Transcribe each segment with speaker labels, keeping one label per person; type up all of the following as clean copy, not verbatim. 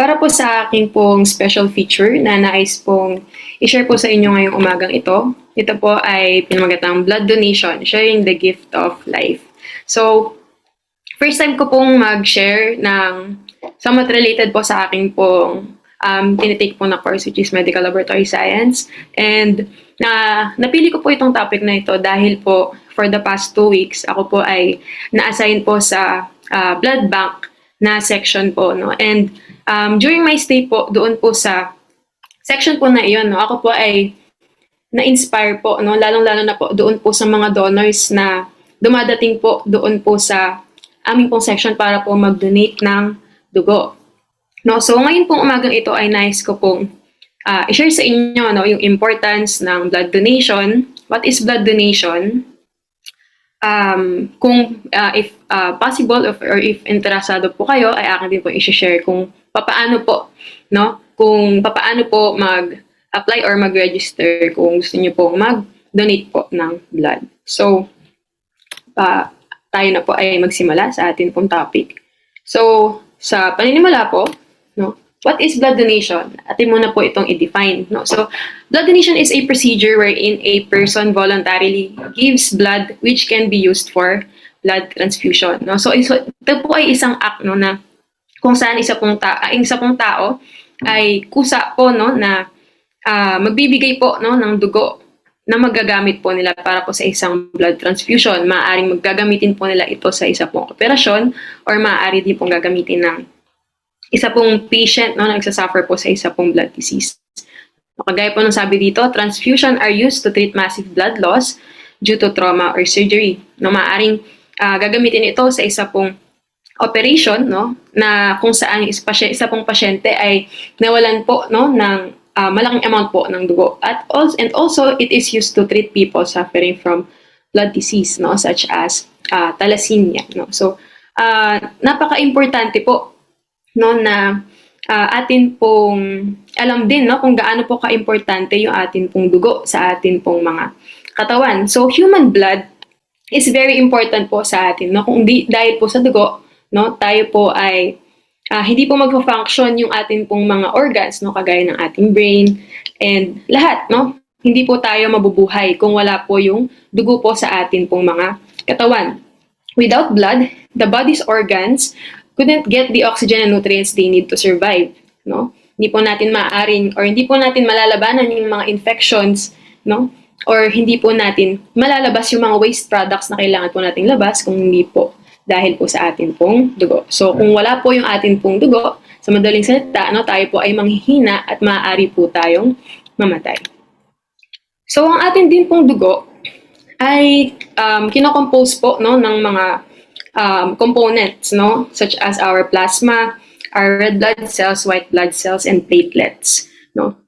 Speaker 1: Para po sa aking pong special feature na nais pong i-share po sa inyo ngayong umagang ito. Ito po ay pinamagatang blood donation, sharing the gift of life. So, first time ko pong mag-share ng somewhat related po sa aking pong tinitake po na course, which is Medical Laboratory Science. And napili ko po itong topic na ito dahil po for the past 2 weeks, ako po ay na-assign po sa blood bank na section po, no? And during my stay po doon po sa section po na iyon, no, ako po ay na-inspire po, no, lalong-lalo na po doon po sa mga donors na dumadating po doon po sa aming pong section para po mag-donate ng dugo. No, so ngayon pong umagang ito ay nice ko pong i-share sa inyo, no, yung importance ng blood donation. What is blood donation? Kung if possible or if interesado po kayo, ay akin din po i-share kung papaano po, no? Kung papaano po mag-apply or mag-register kung gusto niyo pong mag-donate po ng blood. So, tayo na po ay magsimula sa atin pong topic. So, sa paninimula po, no? What is blood donation? Atin muna po itong i-define, no? So, blood donation is a procedure wherein a person voluntarily gives blood which can be used for blood transfusion, no? So ito po ay isang act, no, na kung saan isa pong tao ay kusa po, no, na magbibigay po, no, ng dugo na magagamit po nila para po sa isang blood transfusion. Maaaring maggagamitin po nila ito sa isa pong operasyon or maaari din pong gagamitin ng isa pong patient, no, na nagsasuffer po sa isa pong blood disease. Kagaya po ng sabi dito, transfusion are used to treat massive blood loss due to trauma or surgery. No, maaaring gagamitin ito sa isa pong operation, no, na kung saan yung isa pong pasyente ay nawalan po, no, ng malaking amount po ng dugo. And also it is used to treat people suffering from blood disease, no, such as thalassemia, no. So napaka-importante po, no, na atin pong alam din, no, kung gaano po ka-importante yung atin pong dugo sa atin pong mga katawan. So human blood is very important po sa atin, no. Kung dahil po sa dugo, no, tayo po ay hindi po magfa-function yung atin pong mga organs, no, kagaya ng ating brain and lahat, no. Hindi po tayo mabubuhay kung wala po yung dugo po sa atin pong mga katawan. Without blood, the body's organs couldn't get the oxygen and nutrients they need to survive, no? Hindi po natin maaaring or hindi po natin malalabanan yung mga infections, no? Or hindi po natin malalabas yung mga waste products na kailangan po nating labas kung hindi po dahil po sa atin pong dugo. So kung wala po yung atin pong dugo, sa madaling salita, no, tayo po ay manghihina at maaari po tayong mamatay. So ang atin din pong dugo ay kinocompose po, no, ng mga components, no, such as our plasma, our red blood cells, white blood cells, and platelets, no.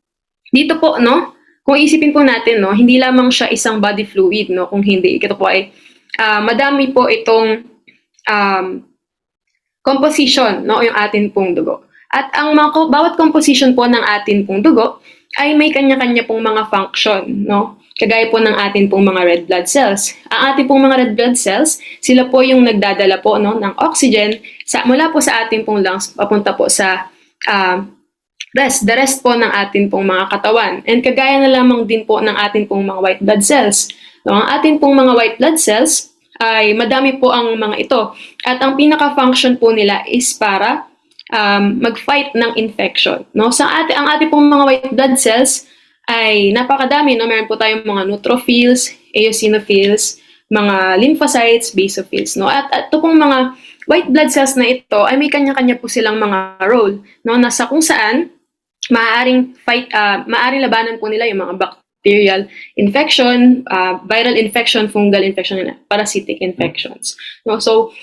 Speaker 1: Dito po, no, kung isipin po natin, no, hindi lamang siya isang body fluid, no, kung hindi, ito po ay madami po itong composition, no, yung atin pong dugo. At ang bawat composition po ng atin pong dugo ay may kanya-kanya pong mga function, no. Kagaya po ng atin pong mga red blood cells. Ang atin pong mga red blood cells, sila po yung nagdadala po, no, ng oxygen mula po sa atin pong lungs papunta po sa the rest po ng atin pong mga katawan. And kagaya na lamang din po ng atin pong mga white blood cells. No, ang atin pong mga white blood cells ay madami po ang mga ito. At ang pinaka-function po nila is para mag-fight ng infection. No? Ang ating pong mga white blood cells ay napakadami, no? Meron po tayong mga neutrophils, eosinophils, mga lymphocytes, basophils, no? At ito pong mga white blood cells na ito ay may kanya-kanya po silang mga role, no? Nasa kung saan maaaring labanan po nila yung mga bacterial infection, viral infection, fungal infection, and parasitic infections, no? So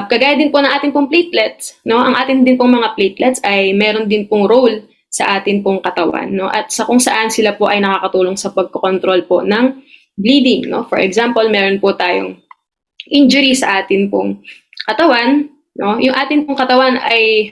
Speaker 1: kagaya din po ng ating pong platelets, no? Ang ating din pong mga platelets ay meron din pong role sa atin pong katawan, no? At sa kung saan sila po ay nakakatulong sa pagkokontrol po ng bleeding, no? For example, meron po tayong injury sa atin pong katawan, no? Yung atin pong katawan ay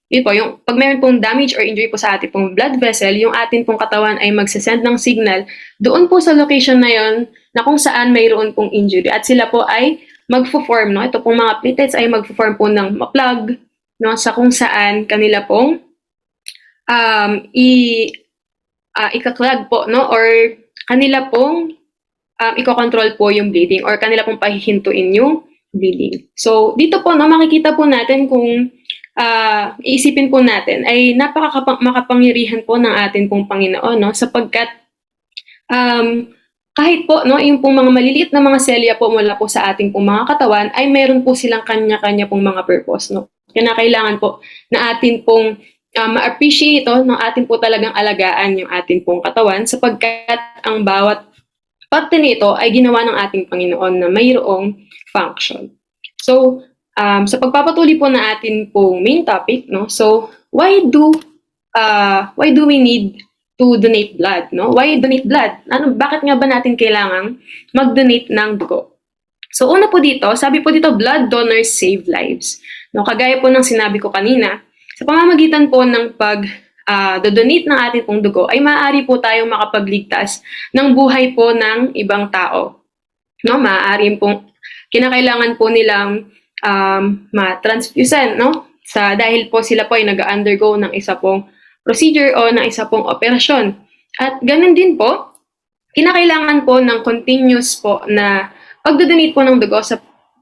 Speaker 1: yun po, yung pag meron pong damage or injury po sa ating pong blood vessel, yung atin pong katawan ay magsasend ng signal doon po sa location na yon na kung saan mayroon pong injury at sila po ay magfo-form, no? Ito pong mga platelets ay magfo-form po ng ma-plug, no, sa kung saan kanila pong ikaklag po, no, or kanila pong iko-control po yung bleeding or kanila pong pahihintuin yung bleeding. So, dito po, no, makikita po natin kung iisipin po natin ay makapangyarihan po ng atin pong Panginoon, no, sapagkat kahit po, no, yung pong mga maliliit na mga selya po mula po sa ating pong mga katawan ay meron po silang kanya-kanya pong mga purpose, no. Kailangan po na atin pong ma-appreciate ito, no, atin po talagang alagaan yung ating pong katawan sapagkat ang bawat parte nito ay ginawa ng ating Panginoon na mayroong function. So, sa pagpapatuloy po na atin pong main topic, no? So, why do we need to donate blood, no? Why donate blood? Bakit nga ba natin kailangang mag-donate ng dugo? So, una po dito, sabi po dito, blood donors save lives. No, kagaya po ng sinabi ko kanina, sa pamamagitan po ng donate ng ating pong dugo ay maaari po tayong makapagligtas ng buhay po ng ibang tao. No, maaari pong kinakailangan po nilang ma-transfusan, no? Dahil po sila po ay nag-undergo ng isa pong procedure o ng isa pong operasyon. At ganun din po, kinakailangan po ng continuous po na pagdodonate po ng dugo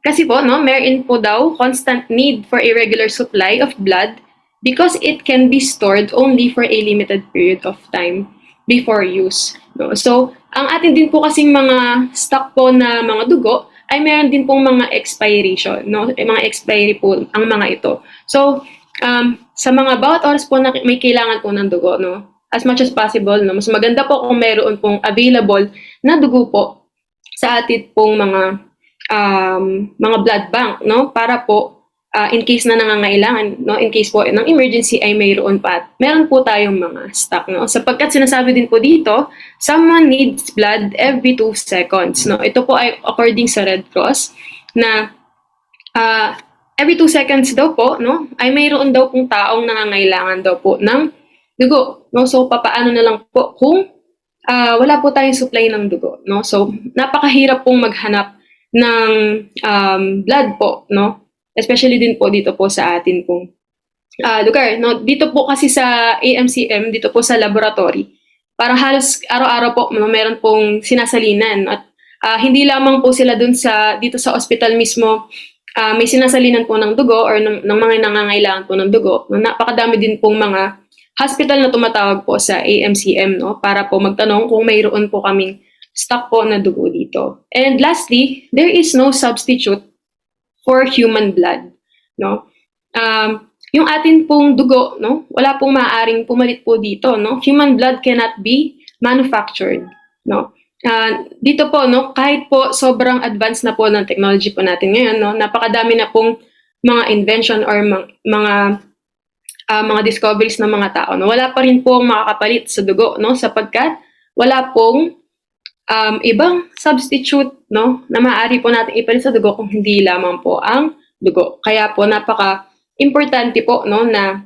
Speaker 1: kasi po, no, meron po daw constant need for a regular supply of blood because it can be stored only for a limited period of time before use. No? So, ang atin din po kasing mga stock po na mga dugo ay meron din pong mga expiration, no? Mga expiry po ang mga ito. So, sa mga bawat oras po na may kailangan po ng dugo, no? As much as possible, no? Mas maganda po kung meron pong available na dugo po sa atin pong mga blood bank, no? Para po in case na nangangailangan, no, in case po ng emergency ay mayroon pa. Meron po tayong mga stock, no. Sapagkat sinasabi din po dito, someone needs blood every 2 seconds, no. Ito po ay according sa Red Cross na every 2 seconds daw po, no, ay mayroon daw pong taong nangangailangan daw po ng dugo, no. So papaano na lang po kung wala po tayong supply ng dugo, no. So napakahirap pong maghanap ng blood po, no. Especially din po dito po sa atin pong lugar. No? Dito po kasi sa AMCM, dito po sa laboratory, parang halos araw-araw po meron pong sinasalinan. At hindi lamang po sila dito sa hospital mismo, may sinasalinan po ng dugo or ng mga nangangailangan po ng dugo. No? Napakadami din pong mga hospital na tumatawag po sa AMCM, no? Para po magtanong kung mayroon po kaming stock po na dugo dito. And lastly, there is no substitute for human blood, no? Yung atin pong dugo, no? Wala pong maaaring pumalit po dito, no? Human blood cannot be manufactured, no? Dito po, no, kahit po sobrang advanced na po ng technology po natin ngayon, no, napakadami na pong mga invention or mga discoveries ng mga tao, no? Wala pa rin po makakapalit sa dugo, no? Sapagkat wala pong ibang substitute, no, na maaari po natin ipalit sa dugo kung hindi lamang po ang dugo. Kaya po napaka-importante po, no, na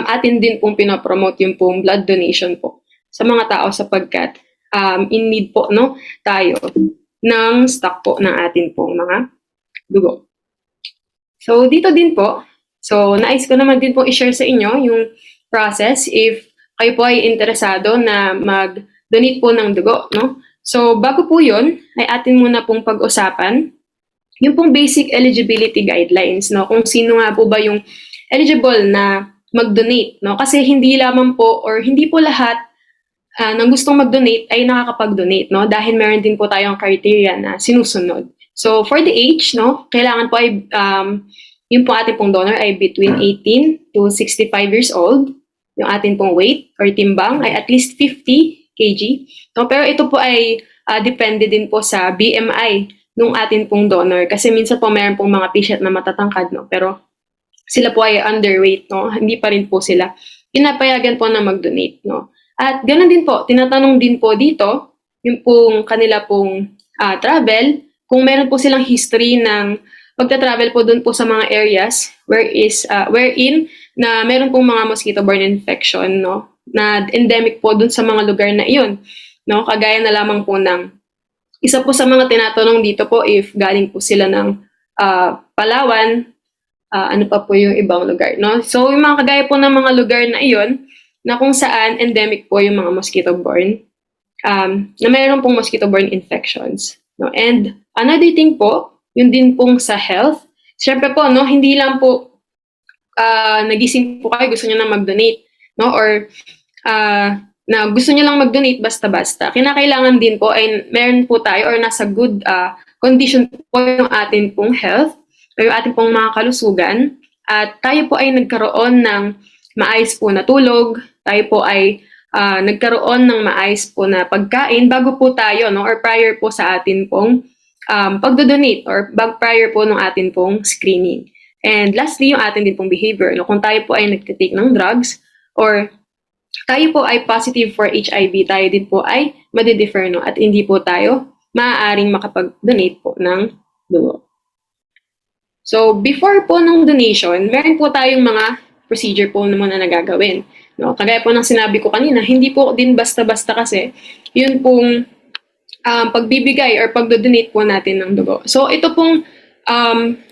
Speaker 1: atin din pong pinopromote yung pong blood donation po sa mga tao sapagkat in need po, no, tayo ng stock po ng atin pong mga dugo. So dito din po, so nais ko naman din po i-share sa inyo yung process if kayo po ay interesado na mag-donate po ng dugo, no? So, bago po yun, ay atin muna pong pag-usapan yung pong basic eligibility guidelines, no? Kung sino nga po ba yung eligible na mag-donate, no? Kasi hindi lamang po or hindi po lahat ng gustong mag-donate ay nakakapag-donate, no? Dahil meron din po tayong criteria na sinusunod. So, for the age, no? Kailangan po ay yung po ating pong donor ay between 18 to 65 years old. Yung ating pong weight or timbang ay at least 50 kg. No, pero ito po ay depende din po sa BMI nung atin pong donor. Kasi minsan po mayroon pong mga patient na matatangkad, no? Pero sila po ay underweight, no? Hindi pa rin po sila pinapayagan po na mag-donate, no? At ganoon din po, tinatanong din po dito yung pong kanila pong travel, kung meron po silang history ng pagta-travel po doon po sa mga areas wherein na meron pong mga mosquito-borne infection, no, na endemic po doon sa mga lugar na iyon, no, kagaya na lamang po ng isa po sa mga tinatanong dito po if galing po sila ng Palawan, ano pa po yung ibang lugar, no? So, yung mga kagaya po ng mga lugar na iyon, na kung saan endemic po yung mga mosquito-borne, na mayroon pong mosquito-borne infections, no? And another thing po, yun din pong sa health, syempre po, no, hindi lang po nagising po kayo, gusto niyo na mag-donate, no? Or na gusto niyo lang mag-donate basta-basta. Kinakailangan din po ay meron po tayo or nasa good condition po yung atin pong health o yung ating pong mga kalusugan at tayo po ay nagkaroon ng maayos po na tulog, tayo po ay nagkaroon ng maayos po na pagkain bago po tayo, no? Or prior po sa atin pong pagdodonate or prior po ng atin pong screening. And lastly, yung atin din pong behavior. No? Kung tayo po ay nagtitake ng drugs or tayo po ay positive for HIV, tayo din po ay madidefer, no? At hindi po tayo maaaring makapag-donate po ng dugo. So, before po ng donation, meron po tayong mga procedure po naman na nagagawin. No? Kagaya po ng sinabi ko kanina, hindi po din basta-basta kasi yun pong pagbibigay or pagdodonate po natin ng dugo. So, ito pong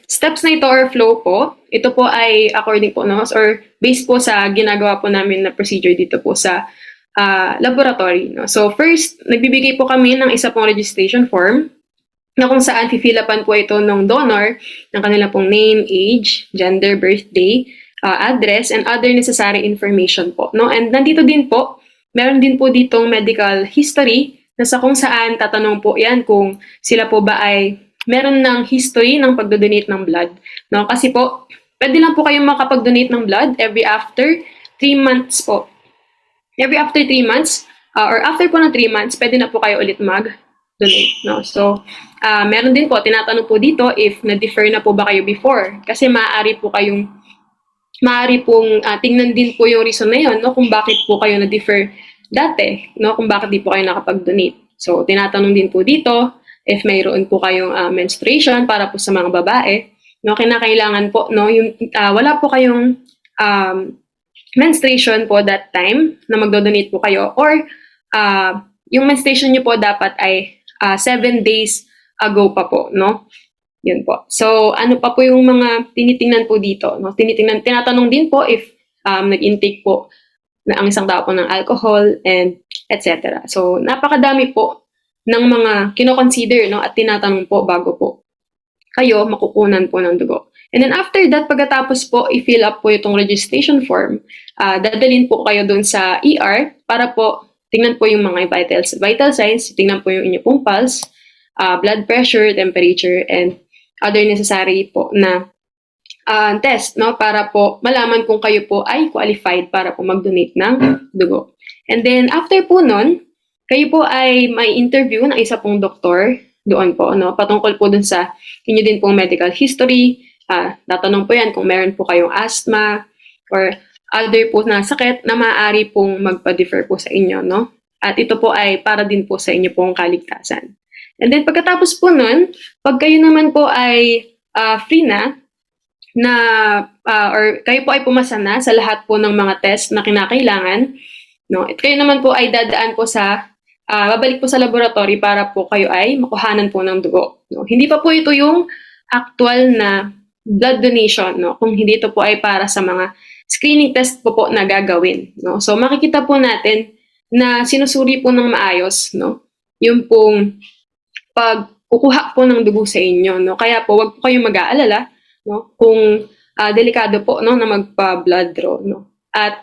Speaker 1: steps na ito or flow po, ito po ay according po no, or based po sa ginagawa po namin na procedure dito po sa laboratory. No? So first, nagbibigay po kami ng isa pong registration form na kung saan fill-upan po ito ng donor ng kanila pong name, age, gender, birthday, address, and other necessary information po. No? And nandito din po, meron din po ditong medical history na sa kung saan tatanong po yan kung sila po ba ay meron ng history ng pagdodonate ng blood. No? Kasi po, pwede lang po kayong makapag-donate ng blood every after 3 months po. Every after 3 months, or after po ng 3 months, pwede na po kayo ulit mag-donate. No? So, meron din po, tinatanong po dito if na-defer na po ba kayo before. Kasi maaari pong tingnan din po yung reason na yun, no? Kung bakit po kayo na-defer dati, no? Kung bakit di po kayo nakapag-donate. So, tinatanong din po dito, if mayroon po kayong menstruation para po sa mga babae, no, kinakailangan po, no, yung wala po kayong menstruation po that time na magdo-donate po kayo or yung menstruation niyo po dapat ay 7 days ago pa po, no? Yun po. So, ano pa po yung mga tinitingnan po dito, no? Tinatanong din po if nag-intake po na ang isang tao po ng alcohol and etc. So, napakadami po ng mga kino-consider, no, at tinatanong po bago po kayo makukunan po ng dugo. And then after that, pagkatapos po i-fill up po itong registration form, dadalhin po kayo dun sa ER para po tingnan po yung mga vital signs, tingnan po yung inyo pong pulse, blood pressure, temperature, and other necessary po na test, no, para po malaman kung kayo po ay qualified para po mag-donate ng dugo. And then after po nun, kayo po ay may interview ng isa pong doktor doon po, no? Patungkol po dun sa inyo din pong medical history. Tatanong po yan kung meron po kayong asthma or other po na sakit na maaari pong magpa-defer po sa inyo, no? At ito po ay para din po sa inyo pong kaligtasan. And then pagkatapos po nun, pag kayo naman po ay free na or kayo po ay pumasa na sa lahat po ng mga test na kinakailangan, no? At kayo naman po ay dadaan po sa babalik po sa laboratory para po kayo ay makuhanan po ng dugo. No? Hindi pa po ito yung actual na blood donation, no? Kung hindi ito po ay para sa mga screening test po na gagawin. No? So makikita po natin na sinusuri po ng maayos, no? Yung pong pagkukuha po ng dugo sa inyo. No? Kaya po wag po kayong mag-aalala, no? Kung delikado po, no, na magpa-blood draw. No? At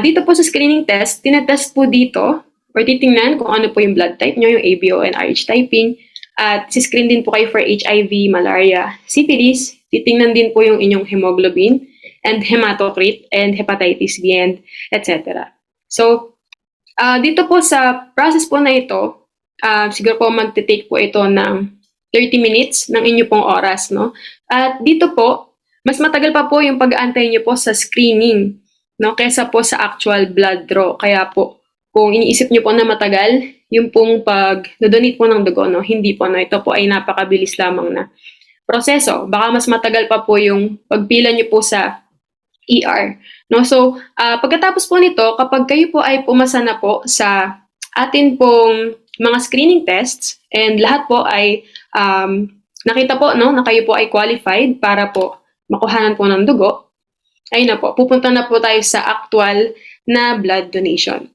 Speaker 1: dito po sa screening test, tinetest po dito or titingnan kung ano po yung blood type nyo, yung ABO and RH typing. At si-screen din po kayo for HIV, malaria, syphilis. Titingnan din po yung inyong hemoglobin and hematocrit and hepatitis B and etc. So, dito po sa process po na ito, siguro po magte-take po ito ng 30 minutes ng inyo pong oras, no? At dito po, mas matagal pa po yung pag-aantay nyo po sa screening, no? Kesa po sa actual blood draw. Kaya po, kung iniisip nyo po na matagal, yung pong pag-donate po ng dugo, no? Hindi po, no? Ito po ay napakabilis lamang na proseso. Baka mas matagal pa po yung pagpila nyo po sa ER. No? So, pagkatapos po nito, kapag kayo po ay pumasa na po sa atin pong mga screening tests and lahat po ay nakita po, no, na kayo po ay qualified para po makuhanan po ng dugo, ayun na po, pupunta na po tayo sa actual na blood donation.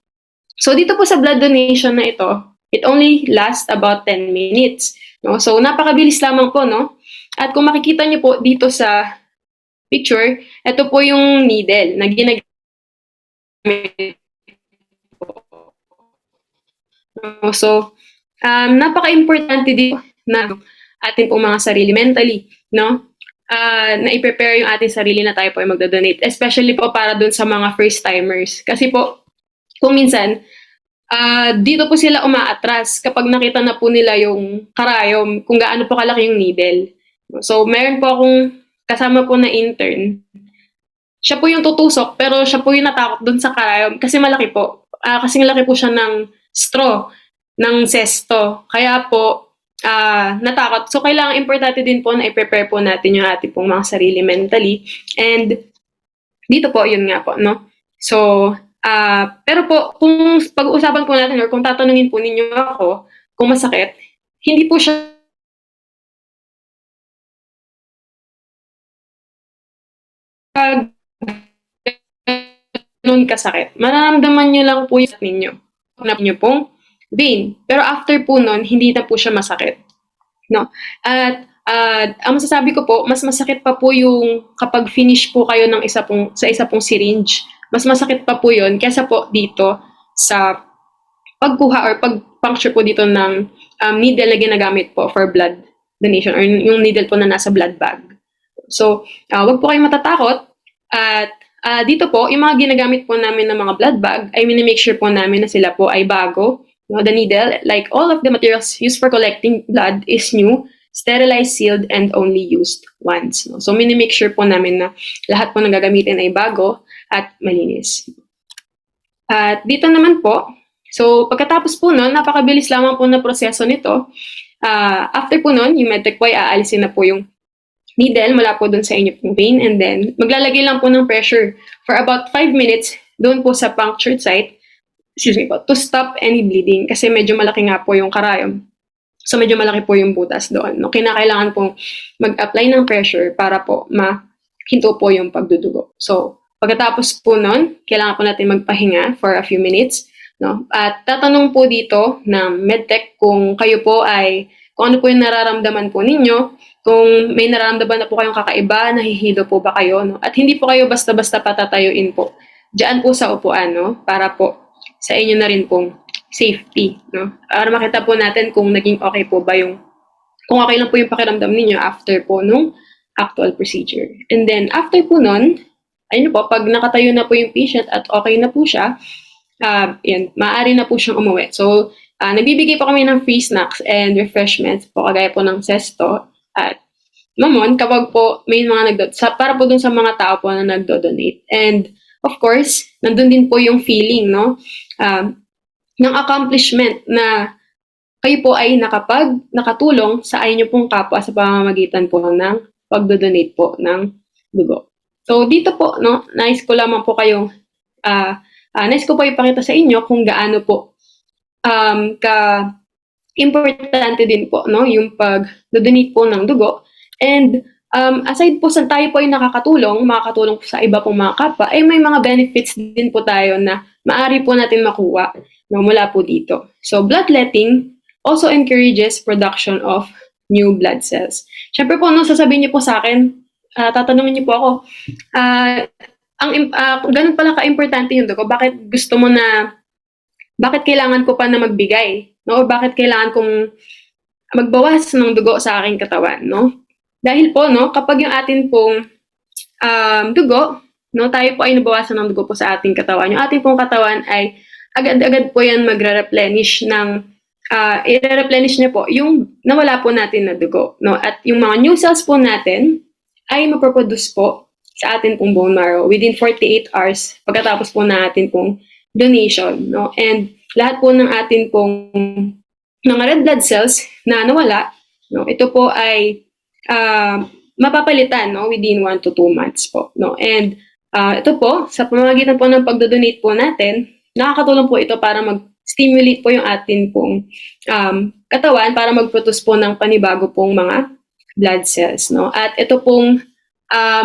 Speaker 1: So dito po sa blood donation na ito, it only lasts about 10 minutes. No? So napakabilis lamang po, no? At kung makikita niyo po dito sa picture, ito po yung needle na ginagamit po. No? So, napaka-importante dito na atin pong mga sarili mentally, no? Na i-prepare yung ating sarili na tayo po ay magdodonate. Especially po para dun sa mga first-timers. Kasi po, kung minsan, dito po sila umaatras kapag nakita na po nila yung karayom, kung gaano po kalaki yung needle. So, meron po akong kasama po na intern. Siya po yung tutusok, pero siya po yung natakot dun sa karayom kasi malaki po. Kasing laki po siya ng straw, ng sesto. Kaya po, natakot. So, kailangan importante din po na i-prepare po natin yung ating pong mga sarili mentally. And dito po, yun nga po, no? So, pero po, kung pag-uusapan po natin or kung tatanungin po ninyo ako kung masakit, hindi po siya ganun kasakit. Mararamdaman nyo lang po yung ninyo. Na nyo pong vein. Pero after po nun, hindi na po siya masakit. No? At ang masasabi ko po, mas masakit pa po yung kapag finish po kayo ng sa isa pong syringe. Mas masakit pa po yun kaysa po dito sa pagkuha or pag-puncture po dito ng needle na ginagamit po for blood donation or yung needle po na nasa blood bag. So, wag po kayong matatakot at dito po, yung mga ginagamit po namin ng mga blood bag ay minimake sure po namin na sila po ay bago. No, the needle, like all of the materials used for collecting blood is new, sterilized, sealed, and only used once. No? So, minimake sure po namin na lahat po ng gagamitin ay bago at malinis. At dito naman po, so pagkatapos po nun, napakabilis lamang po na proseso nito. After po nun, yung medtech po ay aalisin na po yung needle mula po dun sa inyo pong vein and then maglalagay lang po ng pressure for about 5 minutes doon po sa punctured site, to stop any bleeding kasi medyo malaki nga po yung karayom. So medyo malaki po yung butas doon. No? Kinakailangan pong mag-apply ng pressure para po mahinto po yung pagdudugo. So pagkatapos po nun, kailangan po natin magpahinga for a few minutes. No? At tatanong po dito ng medtech kung kayo po ay, kung ano po yung nararamdaman po ninyo, kung may nararamdaman na po kayong kakaiba, nahihilo po ba kayo, no? At hindi po kayo basta-basta patatayuin po. Diyan po sa upuan, no? Para po sa inyo na rin pong safety, no? Para makita po natin kung naging okay po ba kung okay lang po yung pakiramdam ninyo after po nung actual procedure. And then, after po nun, ayun po, pag nakatayo na po yung patient at okay na po siya, yan, maaari na po siyang umuwi. So, nagbibigay po kami ng free snacks and refreshments po, kagaya po ng sesto. At mamon, kapag po may mga para po dun sa mga tao po na nagdo-donate. And of course, nandun din po yung feeling, no? Ng accomplishment na kayo po ay nakatulong sa inyo pong kapwa sa pamamagitan po ng pagdo-donate po ng dugo. So dito po, no, nais ko lamang po kayong nais ko po ipakita sa inyo kung gaano po importante din po, no, yung pag-donate po ng dugo. And aside po sa tayo po ay makakatulong po sa iba pong mga kapwa, ay may mga benefits din po tayo na maaari po natin makuha, no, mula po dito. So, bloodletting also encourages production of new blood cells. Siyempre po, no, sasabihin niyo po sa akin, tatanungin niyo po ako, ganun pala ka-importante yung dugo, bakit kailangan ko pa na magbigay? No? O bakit kailangan kong magbawas ng dugo sa aking katawan? No? Dahil po, no, kapag yung atin pong dugo, no, tayo po ay nabawasan ng dugo po sa ating katawan. Yung ating pong katawan ay agad-agad po yan magre-replenish i-replenish niya po yung nawala po natin na dugo. No? At yung mga new cells po natin ay maproproduce po sa atin pong bone marrow within 48 hours pagkatapos po natin pong donation, no? And lahat po ng atin pong mga red blood cells na nawala, no, ito po ay mapapalitan, no, within 1 to 2 months po, no. And ito po sa pamamagitan po ng pagdo-donate po natin, nakakatulong po ito para mag-stimulate po yung atin pong katawan para mag-produce po ng panibago pong mga blood cells, no. At ito pong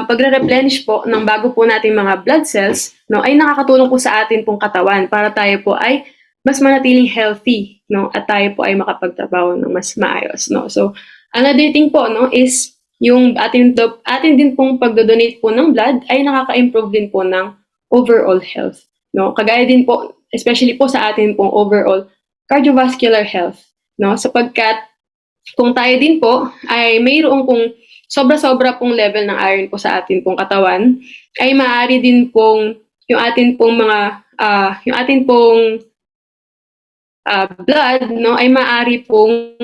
Speaker 1: pagre-replenish po ng bago po nating mga blood cells, no, ay nakakatulong po sa atin pong katawan para tayo po ay mas manatiling healthy, no, at tayo po ay makapagtrabaho ng mas maayos, no. So, another thing po, no, is yung atin din pong pagdodonate po ng blood ay nakaka-improve din po ng overall health, no. Kagaya din po, especially po sa atin pong overall cardiovascular health, no, sapagkat kung tayo din po ay mayroong pong sobra-sobra pong level ng iron po sa atin pong katawan, ay maaari din pong yung atin pong yung atin pong blood, no, ay maaari pong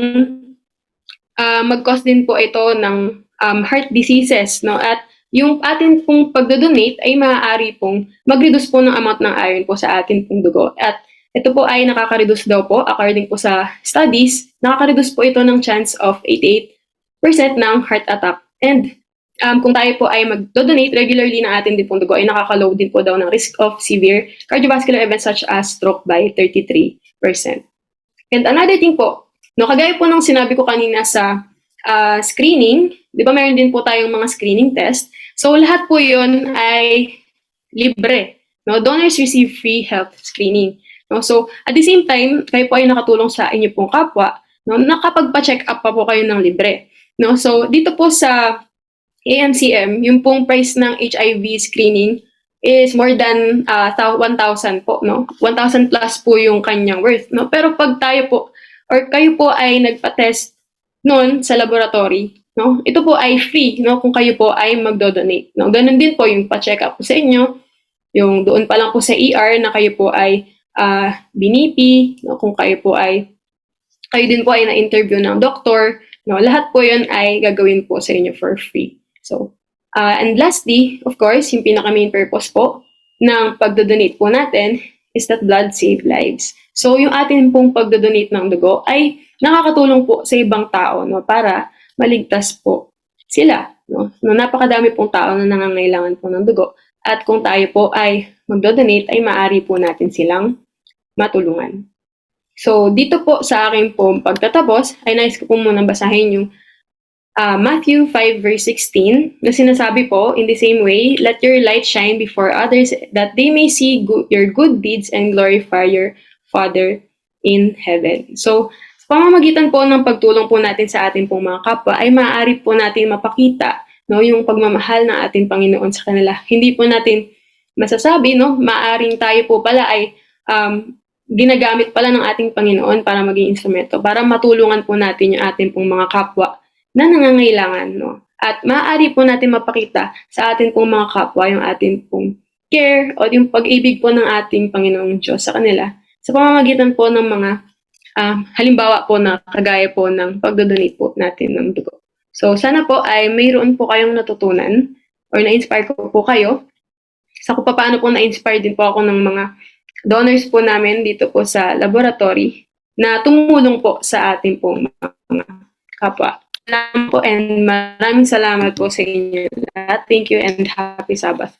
Speaker 1: mag-cause din po ito ng heart diseases, no, at yung atin pong pagdodonate ay maaari pong mag-reduce po ng amount ng iron po sa atin pong dugo. At ito po ay nakaka-reduce daw po, according po sa studies, nakaka-reduce po ito ng chance of 88% ng heart attack. And kung tayo po ay mag-donate regularly ng atin din pong dugo, ay nakaka-low din po daw ng risk of severe cardiovascular events such as stroke by 33%. And another thing po, no, kagaya po ng sinabi ko kanina sa screening, di ba meron din po tayong mga screening test. So lahat po yun ay libre. No? Donors receive free health screening. No? So at the same time, kayo po ay nakatulong sa inyo pong kapwa, no? Nakapagpa-check up pa po kayo ng libre. No? So dito po sa AMCM, yung pong price ng HIV screening is more than 1,000 po, no? 1,000 plus po yung kanyang worth, no? Pero pag tayo po or kayo po ay nagpa-test noon sa laboratory, no? Ito po ay free, no? Kung kayo po ay magdo-donate, no? Ganun din po yung pa-check up po sa inyo, yung doon pa lang po sa ER na kayo po ay binipi, no? Kung kayo din po ay na-interview ng doktor, no? Lahat po yun ay gagawin po sa inyo for free. So, and lastly, of course, yung pinaka-main purpose po ng pagdodonate po natin is that blood save lives. So, yung atin pong pagdodonate ng dugo ay nakakatulong po sa ibang tao, no, para maligtas po sila. No? No, napakadami pong tao na nangangailangan po ng dugo. At kung tayo po ay magdodonate, ay maaari po natin silang matulungan. So, dito po sa aking pong pagtatapos, ay nais ko po muna basahin yung Matthew 5 verse 16 na sinasabi po, in the same way, let your light shine before others that they may see your good deeds and glorify your Father in heaven. So, sa pamamagitan po ng pagtulong po natin sa ating pong mga kapwa, ay maaari po natin mapakita, no, yung pagmamahal ng ating Panginoon sa kanila. Hindi po natin masasabi, no, maaring tayo po pala ay ginagamit pala ng ating Panginoon para maging instrumento, para matulungan po natin yung ating pong mga kapwa na nangangailangan, no? At maaari po natin mapakita sa atin pong mga kapwa yung ating pong care o yung pag-ibig po ng ating Panginoong Diyos sa kanila sa pamamagitan po ng mga halimbawa po na kagaya po ng pagdodonate po natin ng dugo. So sana po ay mayroon po kayong natutunan or na-inspire ko po kayo sa kung paano po na-inspire din po ako ng mga donors po namin dito po sa laboratory na tumulong po sa ating pong mga kapwa. Salamat po and maraming salamat po sa inyo lahat. Thank you and happy Sabbath.